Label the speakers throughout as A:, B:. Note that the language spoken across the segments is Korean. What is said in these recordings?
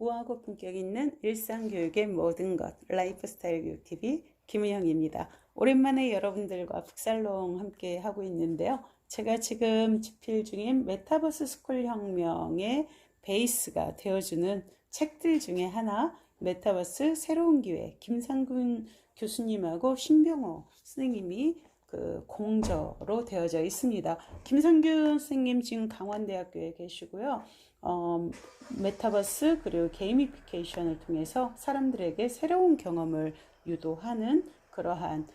A: 우아하고 품격 있는 일상교육의 모든 것, 라이프스타일 교육TV 김은영입니다. 오랜만에 여러분들과 북살롱 함께 하고 있는데요. 제가 지금 집필 중인 메타버스 스쿨 혁명의 베이스가 되어주는 책들 중에 하나, 메타버스 새로운 기회, 김상균 교수님하고 신병호 선생님이 공저로 되어져 있습니다. 김상균 선생님 지금 강원대학교에 계시고요. 메타버스 그리고 게이미피케이션을 통해서 사람들에게 새로운 경험을 유도하는 그러한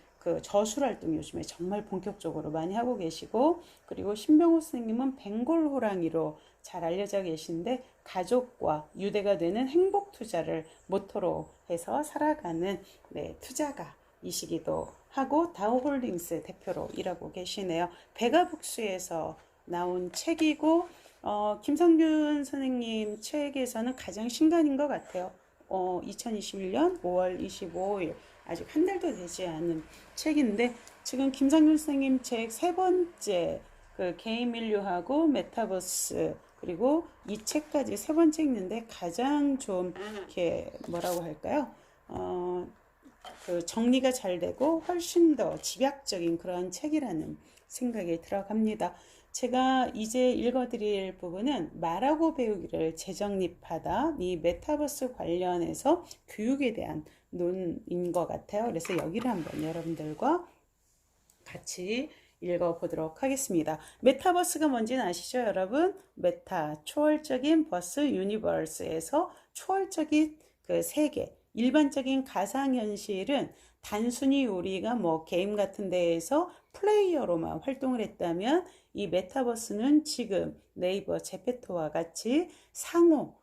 A: 저술 활동 요즘에 정말 본격적으로 많이 하고 계시고, 그리고 신병호 선생님은 벵골 호랑이로 잘 알려져 계신데 가족과 유대가 되는 행복 투자를 모토로 해서 살아가는 투자가이시기도 하고 다우홀딩스 대표로 일하고 계시네요. 백아북수에서 나온 책이고 김성균 선생님 책에서는 가장 신간인 것 같아요. 2021년 5월 25일 아직 한 달도 되지 않은 책인데, 지금 김성균 선생님 책 세 번째 게임 인류하고 메타버스, 그리고 이 책까지 세 번째 읽는데 가장 좀 이렇게 뭐라고 할까요? 정리가 잘 되고 훨씬 더 집약적인 그런 책이라는 생각이 들어갑니다. 제가 이제 읽어드릴 부분은 말하고 배우기를 재정립하다, 이 메타버스 관련해서 교육에 대한 논인 것 같아요. 그래서 여기를 한번 여러분들과 같이 읽어보도록 하겠습니다. 메타버스가 뭔지는 아시죠, 여러분? 메타, 초월적인 버스, 유니버스에서 초월적인 세계, 일반적인 가상현실은 단순히 우리가 게임 같은 데에서 플레이어로만 활동을 했다면, 이 메타버스는 지금 네이버, 제페토와 같이 상호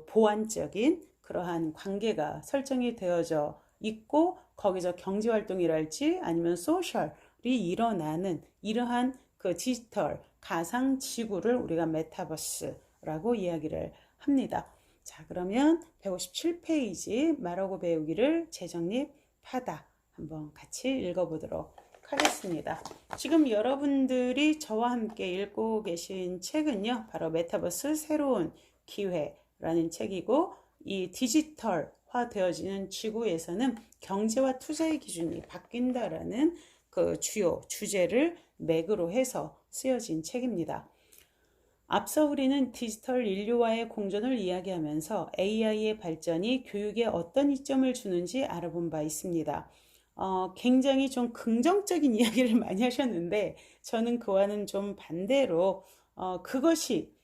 A: 보완적인 그러한 관계가 설정이 되어져 있고, 거기서 경제활동이랄지 아니면 소셜이 일어나는 이러한 디지털 가상 지구를 우리가 메타버스라고 이야기를 합니다. 자, 그러면 157페이지 말하고 배우기를 재정립하다 한번 같이 읽어보도록 하겠습니다. 지금 여러분들이 저와 함께 읽고 계신 책은요, 바로 메타버스 새로운 기회라는 책이고, 이 디지털화 되어지는 지구에서는 경제와 투자의 기준이 바뀐다라는 주요 주제를 맥으로 해서 쓰여진 책입니다. 앞서 우리는 디지털 인류와의 공존을 이야기하면서 AI의 발전이 교육에 어떤 이점을 주는지 알아본 바 있습니다. 굉장히 좀 긍정적인 이야기를 많이 하셨는데, 저는 그와는 좀 반대로 그것이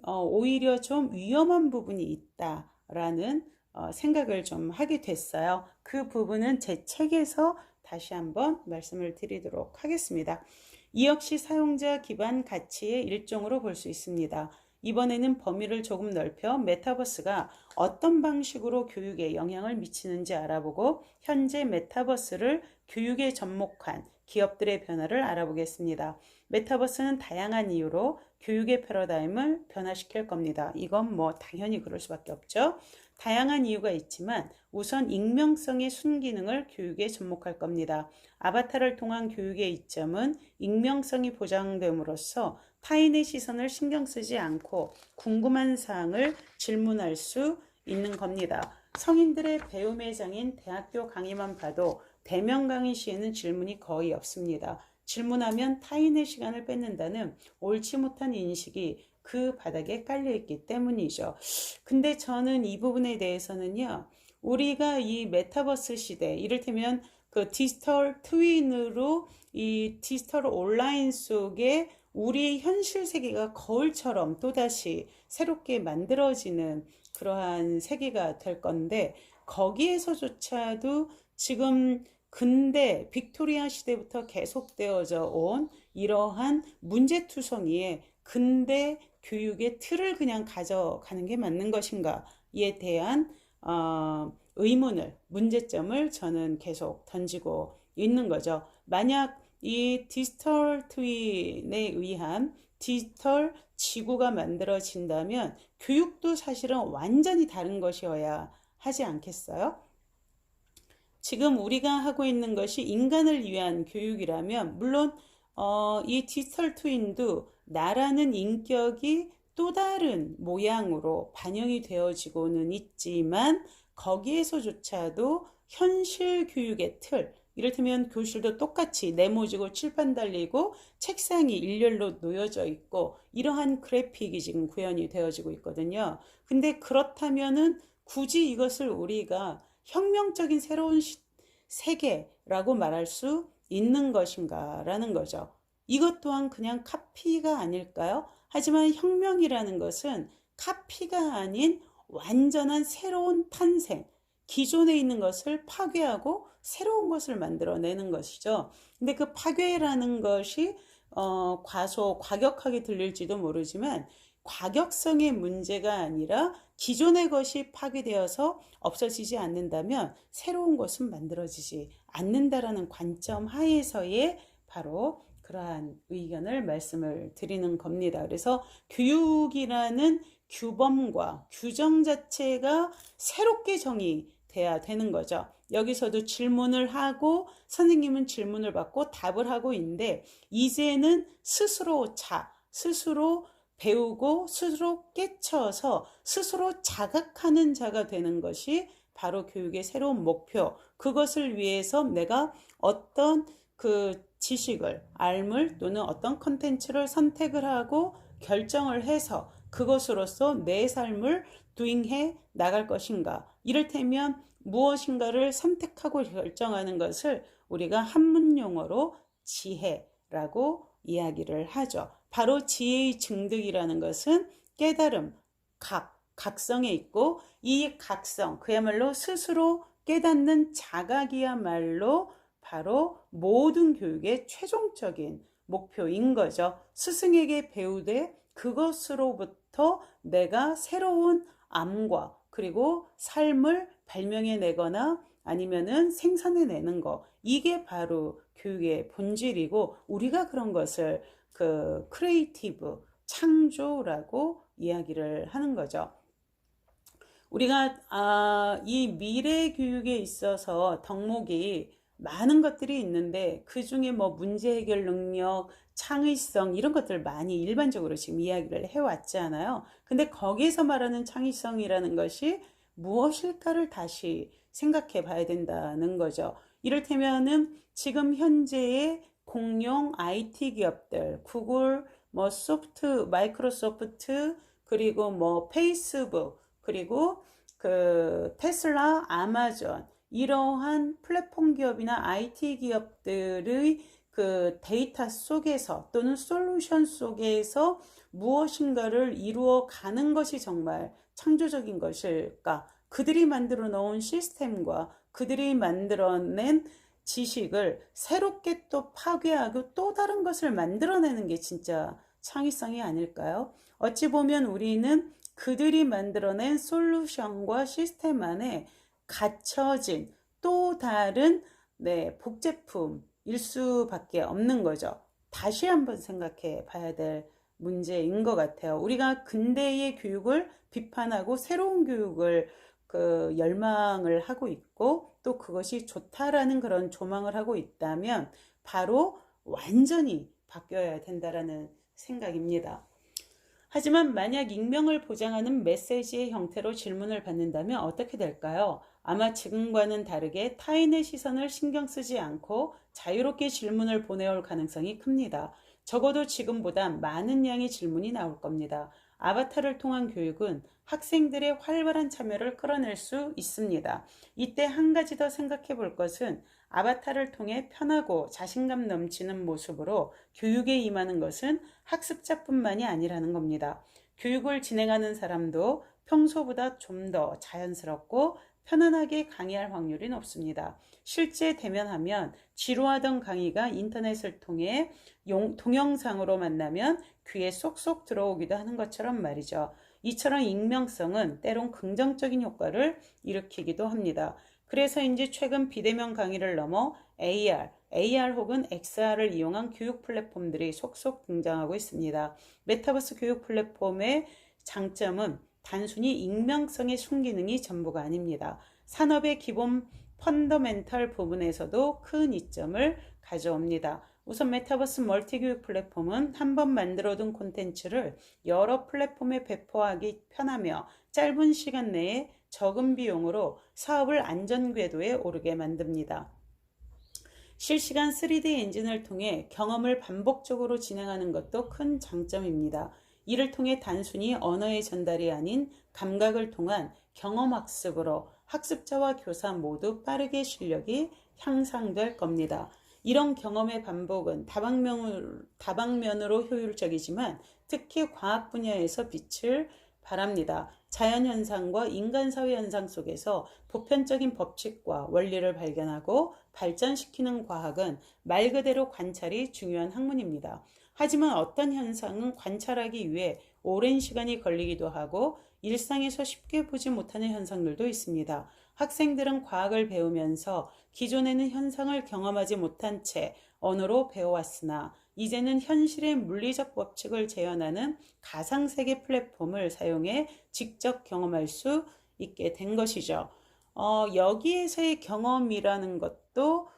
A: 오히려 좀 위험한 부분이 있다라는 생각을 좀 하게 됐어요. 그 부분은 제 책에서 다시 한번 말씀을 드리도록 하겠습니다. 이 역시 사용자 기반 가치의 일종으로 볼 수 있습니다. 이번에는 범위를 조금 넓혀 메타버스가 어떤 방식으로 교육에 영향을 미치는지 알아보고, 현재 메타버스를 교육에 접목한 기업들의 변화를 알아보겠습니다. 메타버스는 다양한 이유로 교육의 패러다임을 변화시킬 겁니다. 이건 당연히 그럴 수밖에 없죠. 다양한 이유가 있지만 우선 익명성의 순기능을 교육에 접목할 겁니다. 아바타를 통한 교육의 이점은 익명성이 보장됨으로써 타인의 시선을 신경 쓰지 않고 궁금한 사항을 질문할 수 있는 겁니다. 성인들의 배움의 장인 대학교 강의만 봐도 대면 강의 시에는 질문이 거의 없습니다. 질문하면 타인의 시간을 뺏는다는 옳지 못한 인식이 그 바닥에 깔려있기 때문이죠. 근데 저는 이 부분에 대해서는요, 우리가 이 메타버스 시대, 이를테면 디지털 트윈으로 이 디지털 온라인 속에 우리의 현실 세계가 거울처럼 또다시 새롭게 만들어지는 그러한 세계가 될 건데, 거기에서조차도 지금 근대 빅토리아 시대부터 계속되어져 온 이러한 문제투성이에 근대 교육의 틀을 그냥 가져가는 게 맞는 것인가에 대한 의문을, 문제점을 저는 계속 던지고 있는 거죠. 만약 이 디지털 트윈에 의한 디지털 지구가 만들어진다면 교육도 사실은 완전히 다른 것이어야 하지 않겠어요? 지금 우리가 하고 있는 것이 인간을 위한 교육이라면, 물론 이 디지털 트윈도 나라는 인격이 또 다른 모양으로 반영이 되어지고는 있지만 거기에서조차도 현실 교육의 틀, 이를테면 교실도 똑같이 네모지고 칠판 달리고 책상이 일렬로 놓여져 있고 이러한 그래픽이 지금 구현이 되어지고 있거든요. 근데 그렇다면은 굳이 이것을 우리가 혁명적인 새로운 세계라고 말할 수 있는 것인가라는 거죠. 이것 또한 그냥 카피가 아닐까요? 하지만 혁명이라는 것은 카피가 아닌 완전한 새로운 탄생, 기존에 있는 것을 파괴하고 새로운 것을 만들어내는 것이죠. 근데 그 파괴라는 것이 과격하게 들릴지도 모르지만 과격성의 문제가 아니라 기존의 것이 파괴되어서 없어지지 않는다면 새로운 것은 만들어지지 않는다라는 관점 하에서의 바로 그러한 의견을 말씀을 드리는 겁니다. 그래서 교육이라는 규범과 규정 자체가 새롭게 정의돼야 되는 거죠. 여기서도 질문을 하고 선생님은 질문을 받고 답을 하고 있는데 이제는 스스로 스스로 배우고 스스로 깨쳐서 스스로 자각하는 자가 되는 것이 바로 교육의 새로운 목표. 그것을 위해서 내가 어떤 그 지식을, 알물 또는 어떤 컨텐츠를 선택을 하고 결정을 해서 그것으로서 내 삶을 도잉해 나갈 것인가. 이를테면 무엇인가를 선택하고 결정하는 것을 우리가 한문 용어로 지혜라고 이야기를 하죠. 바로 지혜의 증득이라는 것은 깨달음, 각성에 있고 이 각성, 그야말로 스스로 깨닫는 자각이야말로 바로 모든 교육의 최종적인 목표인 거죠. 스승에게 배우되 그것으로부터 내가 새로운 암과 그리고 삶을 발명해내거나 아니면은 생산해내는 거, 이게 바로 교육의 본질이고 우리가 그런 것을 그 크리에이티브, 창조라고 이야기를 하는 거죠. 우리가 이 미래 교육에 있어서 덕목이 많은 것들이 있는데 그 중에 뭐 문제 해결 능력, 창의성 이런 것들 많이 일반적으로 지금 이야기를 해왔잖아요. 근데 거기에서 말하는 창의성이라는 것이 무엇일까를 다시 생각해 봐야 된다는 거죠. 이를테면은 지금 현재의 공룡 IT 기업들, 구글, 뭐 마이크로소프트, 그리고 뭐 페이스북, 그리고 그 테슬라, 아마존, 이러한 플랫폼 기업이나 IT 기업들의 그 데이터 속에서 또는 솔루션 속에서 무엇인가를 이루어 가는 것이 정말 창조적인 것일까? 그들이 만들어 놓은 시스템과 그들이 만들어낸 지식을 새롭게 또 파괴하고 또 다른 것을 만들어내는 게 진짜 창의성이 아닐까요? 어찌 보면 우리는 그들이 만들어낸 솔루션과 시스템 안에 갇혀진 또 다른 복제품일 수밖에 없는 거죠. 다시 한번 생각해 봐야 될 문제인 것 같아요. 우리가 근대의 교육을 비판하고 새로운 교육을 그 열망을 하고 있고 또 그것이 좋다라는 그런 조망을 하고 있다면 바로 완전히 바뀌어야 된다라는 생각입니다. 하지만 만약 익명을 보장하는 메시지의 형태로 질문을 받는다면 어떻게 될까요? 아마 지금과는 다르게 타인의 시선을 신경 쓰지 않고 자유롭게 질문을 보내올 가능성이 큽니다. 적어도 지금보다 많은 양의 질문이 나올 겁니다. 아바타를 통한 교육은 학생들의 활발한 참여를 끌어낼 수 있습니다. 이때 한 가지 더 생각해 볼 것은 아바타를 통해 편하고 자신감 넘치는 모습으로 교육에 임하는 것은 학습자뿐만이 아니라는 겁니다. 교육을 진행하는 사람도 평소보다 좀 더 자연스럽고 편안하게 강의할 확률이 높습니다. 실제 대면하면 지루하던 강의가 인터넷을 통해 동영상으로 만나면 귀에 쏙쏙 들어오기도 하는 것처럼 말이죠. 이처럼 익명성은 때론 긍정적인 효과를 일으키기도 합니다. 그래서인지 최근 비대면 강의를 넘어 AR 혹은 XR을 이용한 교육 플랫폼들이 속속 등장하고 있습니다. 메타버스 교육 플랫폼의 장점은 단순히 익명성의 순기능이 전부가 아닙니다. 산업의 기본 펀더멘털 부분에서도 큰 이점을 가져옵니다. 우선 메타버스 멀티교육 플랫폼은 한 번 만들어둔 콘텐츠를 여러 플랫폼에 배포하기 편하며 짧은 시간 내에 적은 비용으로 사업을 안전궤도에 오르게 만듭니다. 실시간 3D 엔진을 통해 경험을 반복적으로 진행하는 것도 큰 장점입니다. 이를 통해 단순히 언어의 전달이 아닌 감각을 통한 경험학습으로 학습자와 교사 모두 빠르게 실력이 향상될 겁니다. 이런 경험의 반복은 다방면으로 효율적이지만 특히 과학 분야에서 빛을 발합니다. 자연현상과 인간사회 현상 속에서 보편적인 법칙과 원리를 발견하고 발전시키는 과학은 말 그대로 관찰이 중요한 학문입니다. 하지만 어떤 현상은 관찰하기 위해 오랜 시간이 걸리기도 하고 일상에서 쉽게 보지 못하는 현상들도 있습니다. 학생들은 과학을 배우면서 기존에는 현상을 경험하지 못한 채 언어로 배워왔으나 이제는 현실의 물리적 법칙을 재현하는 가상세계 플랫폼을 사용해 직접 경험할 수 있게 된 것이죠. 여기에서의 경험이라는 것도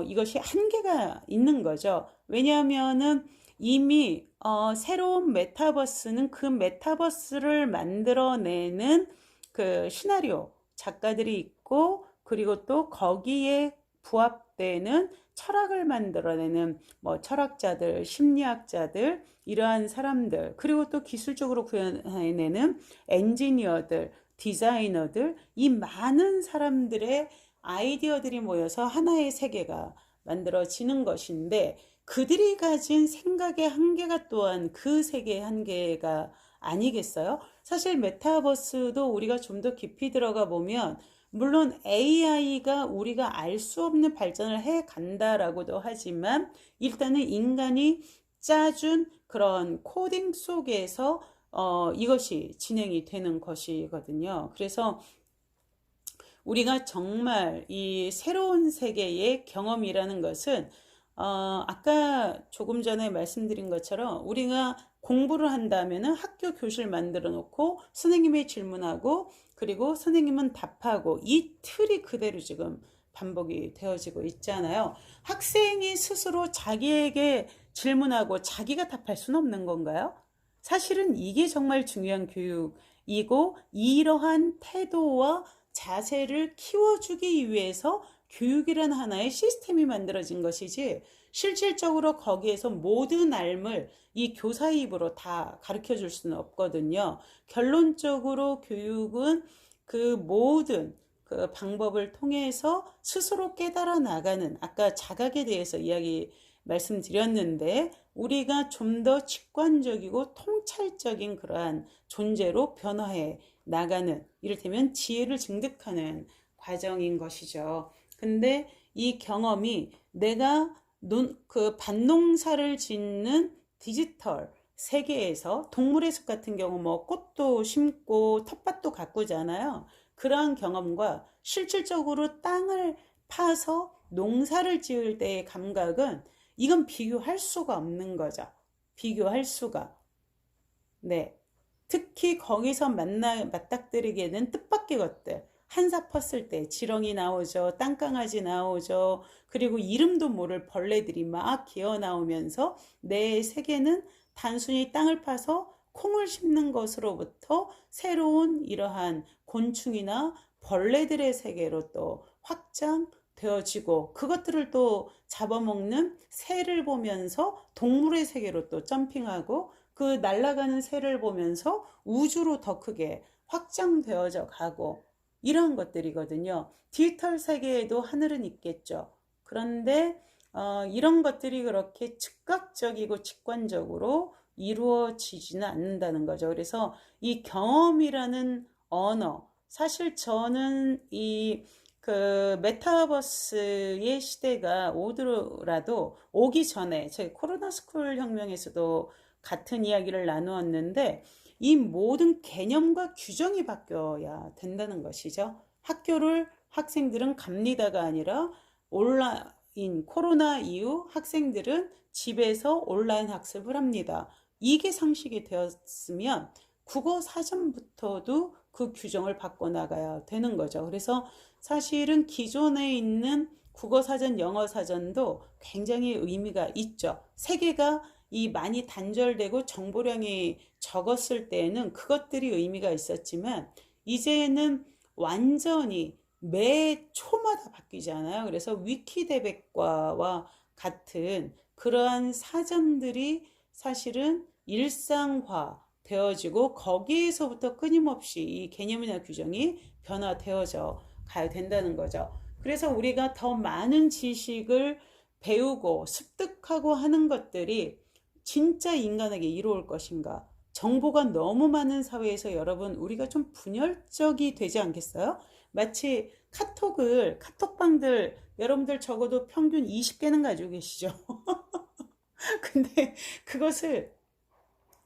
A: 이것이 한계가 있는 거죠. 왜냐하면은 이미 새로운 메타버스는 그 메타버스를 만들어내는 그 시나리오 작가들이 있고 그리고 또 거기에 부합되는 철학을 만들어내는 뭐 철학자들, 심리학자들 이러한 사람들 그리고 또 기술적으로 구현해내는 엔지니어들, 디자이너들 이 많은 사람들의 아이디어들이 모여서 하나의 세계가 만들어지는 것인데 그들이 가진 생각의 한계가 또한 그 세계의 한계가 아니겠어요? 사실 메타버스도 우리가 좀 더 깊이 들어가 보면 물론 AI가 우리가 알 수 없는 발전을 해 간다라고도 하지만 일단은 인간이 짜준 그런 코딩 속에서 이것이 진행이 되는 것이거든요. 그래서 우리가 정말 이 새로운 세계의 경험이라는 것은 아까 조금 전에 말씀드린 것처럼 우리가 공부를 한다면은 학교 교실 만들어 놓고 선생님이 질문하고 그리고 선생님은 답하고 이 틀이 그대로 지금 반복이 되어지고 있잖아요. 학생이 스스로 자기에게 질문하고 자기가 답할 수는 없는 건가요? 사실은 이게 정말 중요한 교육이고 이러한 태도와 자세를 키워주기 위해서 교육이란 하나의 시스템이 만들어진 것이지 실질적으로 거기에서 모든 알을 이 교사 입으로 다 가르쳐 줄 수는 없거든요. 결론적으로 교육은 그 모든 그 방법을 통해서 스스로 깨달아 나가는 아까 자각에 대해서 말씀드렸는데 우리가 좀 더 직관적이고 통찰적인 그러한 존재로 변화해 나가는 이를테면 지혜를 증득하는 과정인 것이죠. 근데 이 경험이 내가 그 밭농사를 짓는 디지털 세계에서 동물의 숲 같은 경우 뭐 꽃도 심고 텃밭도 가꾸잖아요. 그러한 경험과 실질적으로 땅을 파서 농사를 지을 때의 감각은 이건 비교할 수가 없는 거죠. 비교할 수가. 네. 특히 거기서 맞닥뜨리게는 뜻밖의 것들. 한사 펐을 때 지렁이 나오죠. 땅강아지 나오죠. 그리고 이름도 모를 벌레들이 막 기어 나오면서 내 세계는 단순히 땅을 파서 콩을 심는 것으로부터 새로운 이러한 곤충이나 벌레들의 세계로 또 확장되어지고 그것들을 또 잡아먹는 새를 보면서 동물의 세계로 또 점핑하고 그 날아가는 새를 보면서 우주로 더 크게 확장되어져 가고 이런 것들이거든요. 디지털 세계에도 하늘은 있겠죠. 그런데 이런 것들이 그렇게 즉각적이고 직관적으로 이루어지지는 않는다는 거죠. 그래서 이 경험이라는 언어, 사실 저는 이 그 메타버스의 시대가 오더라도 오기 전에 저희 코로나 스쿨 혁명에서도 같은 이야기를 나누었는데 이 모든 개념과 규정이 바뀌어야 된다는 것이죠. 학교를 학생들은 갑니다가 아니라 온라인 코로나 이후 학생들은 집에서 온라인 학습을 합니다. 이게 상식이 되었으면 국어 사전부터도 그 규정을 바꿔나가야 되는 거죠. 그래서 사실은 기존에 있는 국어사전, 영어사전도 굉장히 의미가 있죠. 세계가 이 많이 단절되고 정보량이 적었을 때에는 그것들이 의미가 있었지만 이제는 완전히 매 초마다 바뀌잖아요. 그래서 위키대백과와 같은 그러한 사전들이 사실은 일상화 되어지고 거기에서부터 끊임없이 이 개념이나 규정이 변화되어져 가야 된다는 거죠. 그래서 우리가 더 많은 지식을 배우고 습득하고 하는 것들이 진짜 인간에게 이로울 것인가? 정보가 너무 많은 사회에서 여러분 우리가 좀 분열적이 되지 않겠어요? 마치 카톡방들 여러분들 적어도 평균 20개는 가지고 계시죠. 근데 그것을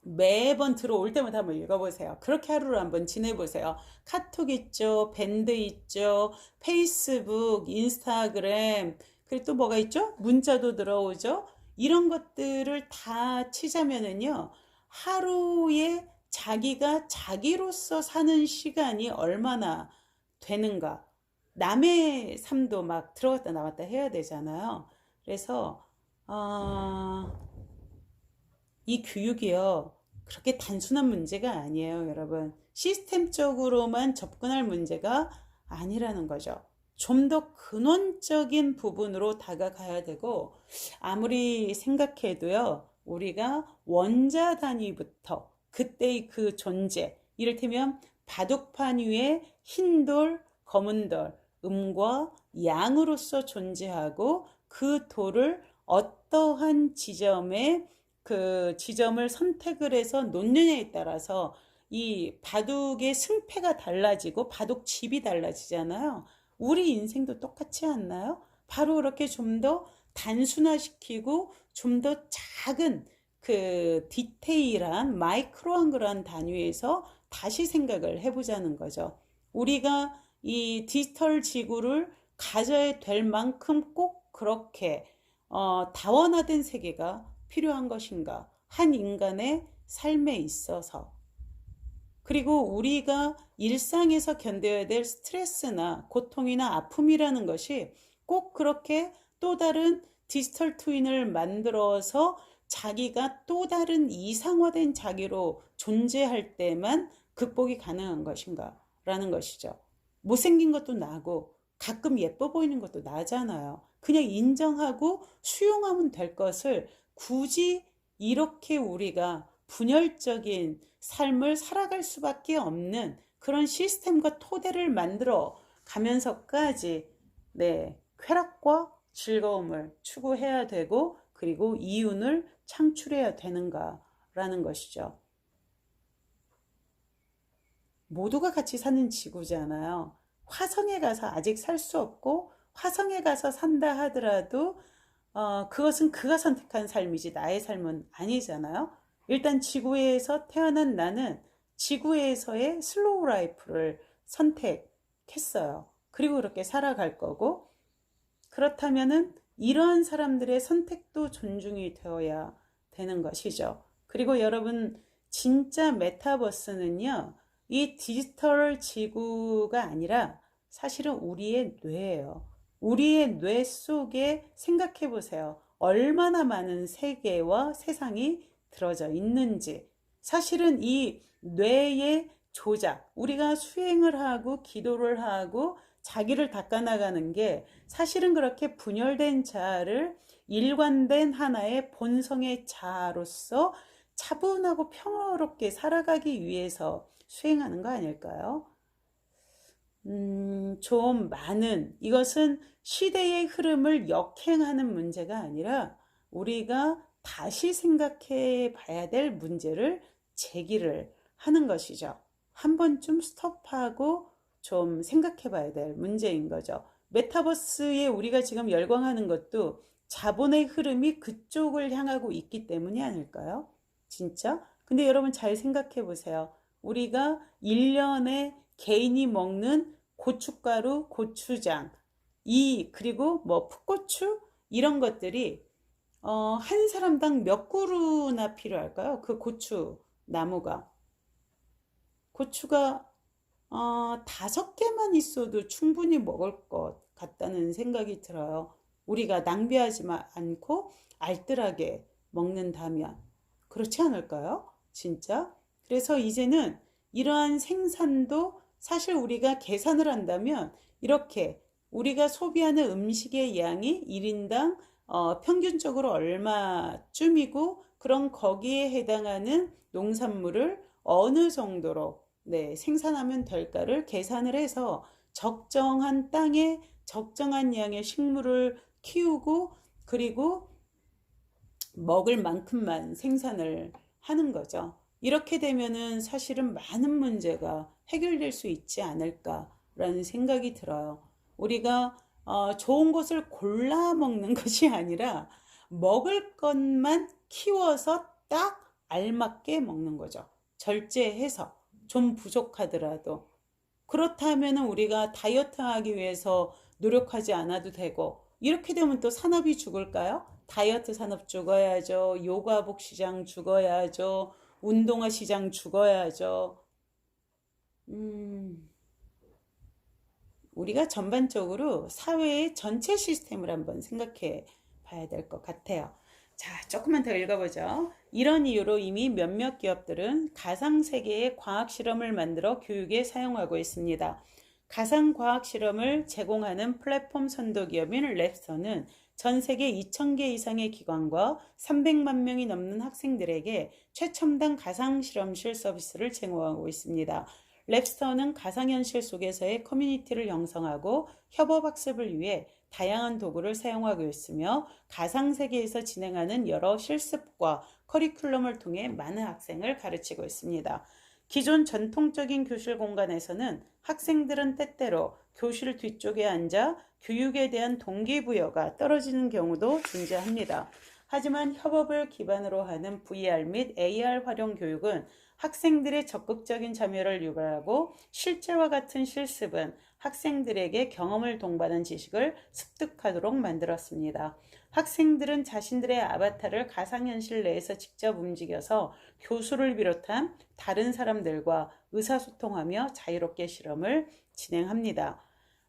A: 매번 들어올 때마다 한번 읽어보세요. 그렇게 하루를 한번 지내보세요. 카톡 있죠, 밴드 있죠, 페이스북, 인스타그램, 그리고 또 뭐가 있죠? 문자도 들어오죠. 이런 것들을 다 치자면은요, 하루에 자기가 자기로서 사는 시간이 얼마나 되는가. 남의 삶도 막 들어갔다 나왔다 해야 되잖아요. 그래서, 이 교육이요. 그렇게 단순한 문제가 아니에요, 여러분. 시스템적으로만 접근할 문제가 아니라는 거죠. 좀 더 근원적인 부분으로 다가가야 되고, 아무리 생각해도요, 우리가 원자 단위부터 그때의 그 존재, 이를테면 바둑판 위에 흰 돌, 검은 돌, 음과 양으로서 존재하고 그 돌을 어떠한 지점에 그 지점을 선택을 해서 놓느냐에 따라서 이 바둑의 승패가 달라지고 바둑 집이 달라지잖아요. 우리 인생도 똑같지 않나요? 바로 그렇게 좀 더 단순화시키고 좀 더 작은 그 디테일한 마이크로한 그런 단위에서 다시 생각을 해보자는 거죠. 우리가 이 디지털 지구를 가져야 될 만큼 꼭 그렇게 다원화된 세계가 필요한 것인가? 한 인간의 삶에 있어서. 그리고 우리가 일상에서 견뎌야 될 스트레스나 고통이나 아픔이라는 것이 꼭 그렇게 또 다른 디지털 트윈을 만들어서 자기가 또 다른 이상화된 자기로 존재할 때만 극복이 가능한 것인가? 라는 것이죠. 못생긴 것도 나고 가끔 예뻐 보이는 것도 나잖아요. 그냥 인정하고 수용하면 될 것을 굳이 이렇게 우리가 분열적인 삶을 살아갈 수밖에 없는 그런 시스템과 토대를 만들어 가면서까지 쾌락과 즐거움을 추구해야 되고 그리고 이윤을 창출해야 되는가라는 것이죠. 모두가 같이 사는 지구잖아요. 화성에 가서 아직 살 수 없고 화성에 가서 산다 하더라도 그것은 그가 선택한 삶이지 나의 삶은 아니잖아요. 일단 지구에서 태어난 나는 지구에서의 슬로우 라이프를 선택했어요. 그리고 그렇게 살아갈 거고 그렇다면은 이러한 사람들의 선택도 존중이 되어야 되는 것이죠. 그리고 여러분 진짜 메타버스는요. 이 디지털 지구가 아니라 사실은 우리의 뇌예요. 우리의 뇌 속에 생각해 보세요. 얼마나 많은 세계와 세상이 들어져 있는지. 사실은 이 뇌의 조작, 우리가 수행을 하고 기도를 하고 자기를 닦아나가는 게 사실은 그렇게 분열된 자아를 일관된 하나의 본성의 자아로서 차분하고 평화롭게 살아가기 위해서 수행하는 거 아닐까요? 좀 많은, 이것은 시대의 흐름을 역행하는 문제가 아니라 우리가 다시 생각해 봐야 될 문제를 제기를 하는 것이죠. 한 번쯤 스톱하고 좀 생각해 봐야 될 문제인 거죠. 메타버스에 우리가 지금 열광하는 것도 자본의 흐름이 그쪽을 향하고 있기 때문이 아닐까요? 진짜? 근데 여러분 잘 생각해 보세요. 우리가 1년에 개인이 먹는 고춧가루, 고추장, 그리고 뭐 풋고추 이런 것들이 한 사람당 몇 그루나 필요할까요? 그 고추 나무가 고추가 5개만 있어도 충분히 먹을 것 같다는 생각이 들어요. 우리가 낭비하지 않고 알뜰하게 먹는다면 그렇지 않을까요? 진짜? 그래서 이제는 이러한 생산도 사실 우리가 계산을 한다면 이렇게 우리가 소비하는 음식의 양이 1인당 평균적으로 얼마쯤이고 그럼 거기에 해당하는 농산물을 어느 정도로 생산하면 될까를 계산을 해서 적정한 땅에 적정한 양의 식물을 키우고 그리고 먹을 만큼만 생산을 하는 거죠. 이렇게 되면은 사실은 많은 문제가 해결될 수 있지 않을까라는 생각이 들어요. 우리가 좋은 것을 골라 먹는 것이 아니라 먹을 것만 키워서 딱 알맞게 먹는 거죠. 절제해서 좀 부족하더라도. 그렇다면 우리가 다이어트 하기 위해서 노력하지 않아도 되고 이렇게 되면 또 산업이 죽을까요? 다이어트 산업 죽어야죠. 요가복 시장 죽어야죠. 운동화 시장 죽어야죠. 음, 우리가 전반적으로 사회의 전체 시스템을 한번 생각해 봐야 될 것 같아요. 자, 조금만 더 읽어보죠. 이런 이유로 이미 몇몇 기업들은 가상세계의 과학실험을 만들어 교육에 사용하고 있습니다. 가상과학실험을 제공하는 플랫폼 선도기업인 랩스터는 전 세계 2,000개 이상의 기관과 300만 명이 넘는 학생들에게 최첨단 가상실험실 서비스를 제공하고 있습니다. 랩스터는 가상현실 속에서의 커뮤니티를 형성하고 협업학습을 위해 다양한 도구를 사용하고 있으며 가상세계에서 진행하는 여러 실습과 커리큘럼을 통해 많은 학생을 가르치고 있습니다. 기존 전통적인 교실 공간에서는 학생들은 때때로 교실 뒤쪽에 앉아 교육에 대한 동기부여가 떨어지는 경우도 존재합니다. 하지만 협업을 기반으로 하는 VR 및 AR 활용 교육은 학생들의 적극적인 참여를 유발하고 실제와 같은 실습은 학생들에게 경험을 동반한 지식을 습득하도록 만들었습니다. 학생들은 자신들의 아바타를 가상현실 내에서 직접 움직여서 교수를 비롯한 다른 사람들과 의사소통하며 자유롭게 실험을 진행합니다.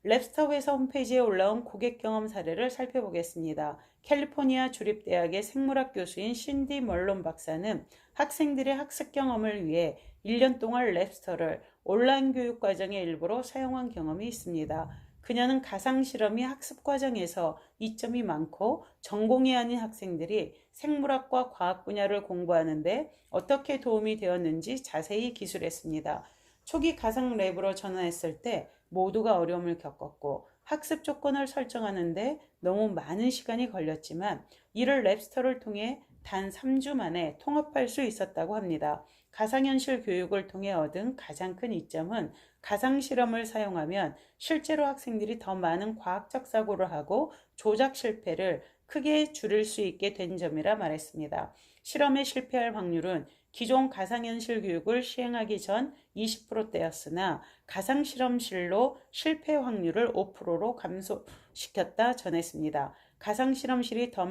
A: 랩스터 회사 홈페이지에 올라온 고객 경험 사례를 살펴보겠습니다. 캘리포니아 주립대학의 생물학 교수인 신디 멀론 박사는 학생들의 학습 경험을 위해 1년 동안 랩스터를 온라인 교육 과정의 일부로 사용한 경험이 있습니다. 그녀는 가상 실험이 학습 과정에서 이점이 많고 전공이 아닌 학생들이 생물학과 과학 분야를 공부하는데 어떻게 도움이 되었는지 자세히 기술했습니다. 초기 가상 랩으로 전환했을 때 모두가 어려움을 겪었고 학습 조건을 설정하는데 너무 많은 시간이 걸렸지만 이를 랩스터를 통해 단 3주 만에 통합할 수 있었다고 합니다. 가상현실 교육을 통해 얻은 가장 큰 이점은 가상실험을 사용하면 실제로 학생들이 더 많은 과학적 사고를 하고 조작 실패를 크게 줄일 수 있게 된 점이라 말했습니다. 실험에 실패할 확률은 기존 가상현실 교육을 시행하기 전 20%대였으나 가상실험실로 실패 확률을 5%로 감소시켰다 전했습니다. 가상실험실이 더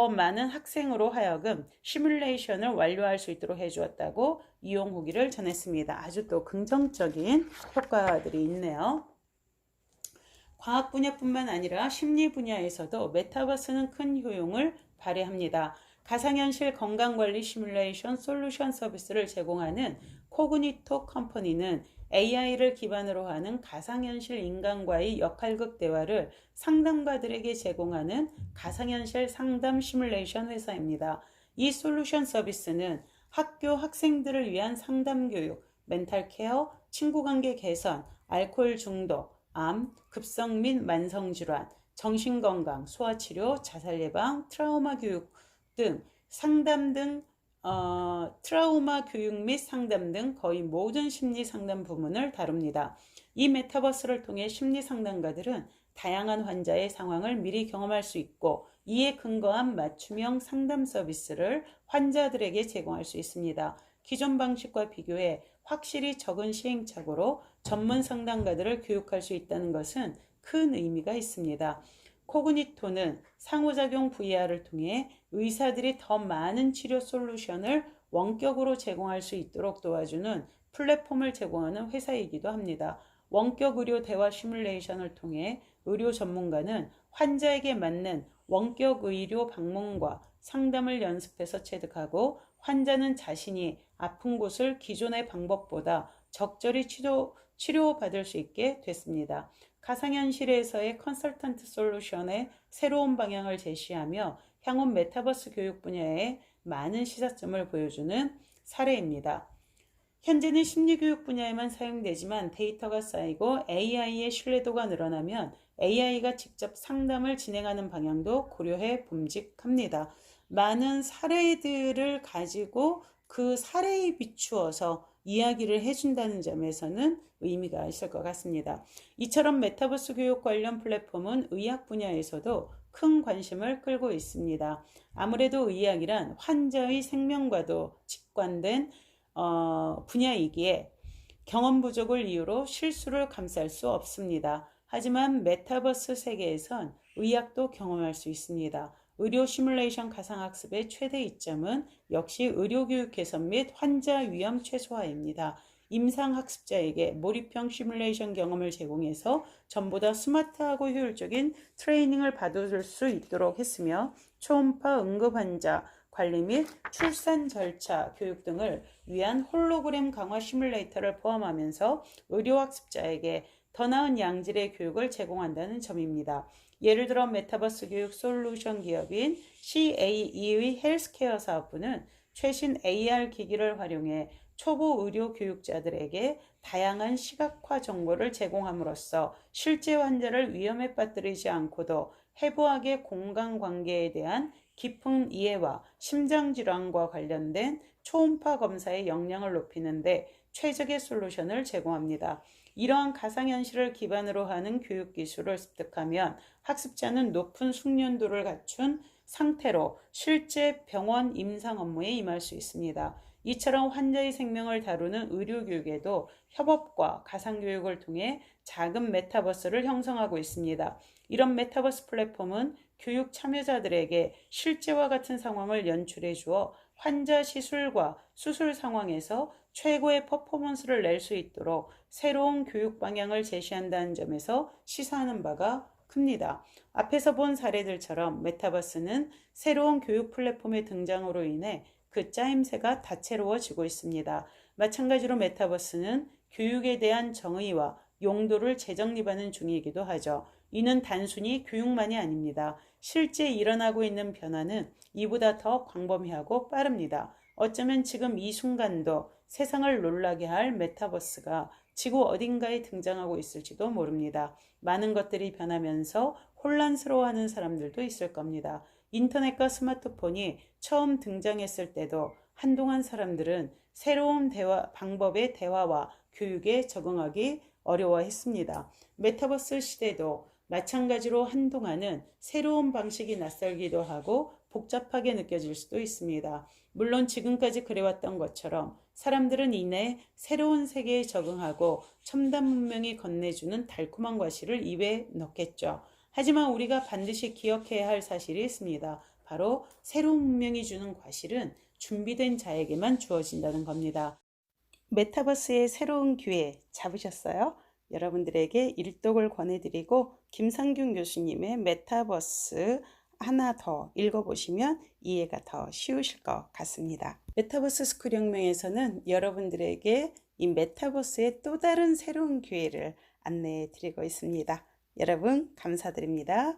A: 많은 학생으로 하여금 시뮬레이션을 완료할 수 있도록 해주었다고 이용 후기를 전했습니다. 아주 또 긍정적인 효과들이 있네요. 과학 분야뿐만 아니라 심리 분야에서도 메타버스는 큰 효용을 발휘합니다. 가상현실 건강관리 시뮬레이션 솔루션 서비스를 제공하는 코그니토 컴퍼니는 AI를 기반으로 하는 가상현실 인간과의 역할극 대화를 상담가들에게 제공하는 가상현실 상담 시뮬레이션 회사입니다. 이 솔루션 서비스는 학교 학생들을 위한 상담 교육, 멘탈 케어, 친구관계 개선, 알코올 중독, 암, 급성 및 만성 질환, 정신건강, 소아치료, 자살 예방, 트라우마 교육 등 상담 등 트라우마 교육 및 상담 등 거의 모든 심리 상담 부문을 다룹니다. 이 메타버스를 통해 심리 상담가들은 다양한 환자의 상황을 미리 경험할 수 있고 이에 근거한 맞춤형 상담 서비스를 환자들에게 제공할 수 있습니다. 기존 방식과 비교해 확실히 적은 시행착오로 전문 상담가들을 교육할 수 있다는 것은 큰 의미가 있습니다. 코그니토는 상호작용 VR을 통해 의사들이 더 많은 치료 솔루션을 원격으로 제공할 수 있도록 도와주는 플랫폼을 제공하는 회사이기도 합니다. 원격 의료 대화 시뮬레이션을 통해 의료 전문가는 환자에게 맞는 원격 의료 방문과 상담을 연습해서 체득하고 환자는 자신이 아픈 곳을 기존의 방법보다 적절히 치료받을 수 있게 됐습니다. 가상현실에서의 컨설턴트 솔루션의 새로운 방향을 제시하며 향후 메타버스 교육 분야에 많은 시사점을 보여주는 사례입니다. 현재는 심리교육 분야에만 사용되지만 데이터가 쌓이고 AI의 신뢰도가 늘어나면 AI가 직접 상담을 진행하는 방향도 고려해 봄직합니다. 많은 사례들을 가지고 그 사례에 비추어서 이야기를 해준다는 점에서는 의미가 있을 것 같습니다. 이처럼 메타버스 교육 관련 플랫폼은 의학 분야에서도 큰 관심을 끌고 있습니다. 아무래도 의학이란 환자의 생명과도 직관된 분야이기에 경험 부족을 이유로 실수를 감쌀 수 없습니다. 하지만 메타버스 세계에선 의학도 경험할 수 있습니다. 의료 시뮬레이션 가상학습의 최대 이점은 역시 의료교육 개선 및 환자 위험 최소화입니다. 임상학습자에게 몰입형 시뮬레이션 경험을 제공해서 전보다 스마트하고 효율적인 트레이닝을 받을 수 있도록 했으며 초음파 응급환자 관리 및 출산 절차 교육 등을 위한 홀로그램 강화 시뮬레이터를 포함하면서 의료학습자에게 더 나은 양질의 교육을 제공한다는 점입니다. 예를 들어 메타버스 교육 솔루션 기업인 CAE의 헬스케어 사업부는 최신 AR 기기를 활용해 초보 의료 교육자들에게 다양한 시각화 정보를 제공함으로써 실제 환자를 위험에 빠뜨리지 않고도 해부학의 공간관계에 대한 깊은 이해와 심장질환과 관련된 초음파 검사의 역량을 높이는 데 최적의 솔루션을 제공합니다. 이러한 가상현실을 기반으로 하는 교육기술을 습득하면 학습자는 높은 숙련도를 갖춘 상태로 실제 병원 임상 업무에 임할 수 있습니다. 이처럼 환자의 생명을 다루는 의료교육에도 협업과 가상교육을 통해 작은 메타버스를 형성하고 있습니다. 이런 메타버스 플랫폼은 교육 참여자들에게 실제와 같은 상황을 연출해 주어 환자 시술과 수술 상황에서 최고의 퍼포먼스를 낼 수 있도록 새로운 교육 방향을 제시한다는 점에서 시사하는 바가 큽니다. 앞에서 본 사례들처럼 메타버스는 새로운 교육 플랫폼의 등장으로 인해 그 짜임새가 다채로워지고 있습니다. 마찬가지로 메타버스는 교육에 대한 정의와 용도를 재정립하는 중이기도 하죠. 이는 단순히 교육만이 아닙니다. 실제 일어나고 있는 변화는 이보다 더 광범위하고 빠릅니다. 어쩌면 지금 이 순간도 세상을 놀라게 할 메타버스가 지구 어딘가에 등장하고 있을지도 모릅니다. 많은 것들이 변하면서 혼란스러워하는 사람들도 있을 겁니다. 인터넷과 스마트폰이 처음 등장했을 때도 한동안 사람들은 새로운 방법의 대화와 교육에 적응하기 어려워했습니다. 메타버스 시대도 마찬가지로 한동안은 새로운 방식이 낯설기도 하고 복잡하게 느껴질 수도 있습니다. 물론 지금까지 그래왔던 것처럼 사람들은 이내 새로운 세계에 적응하고 첨단 문명이 건네주는 달콤한 과실을 입에 넣겠죠. 하지만 우리가 반드시 기억해야 할 사실이 있습니다. 바로 새로운 문명이 주는 과실은 준비된 자에게만 주어진다는 겁니다. 메타버스의 새로운 기회 잡으셨어요? 여러분들에게 일독을 권해드리고 김상균 교수님의 메타버스 하나 더 읽어보시면 이해가 더 쉬우실 것 같습니다. 메타버스 스쿨 혁명에서는 여러분들에게 이 메타버스의 또 다른 새로운 기회를 안내해 드리고 있습니다. 여러분 감사드립니다.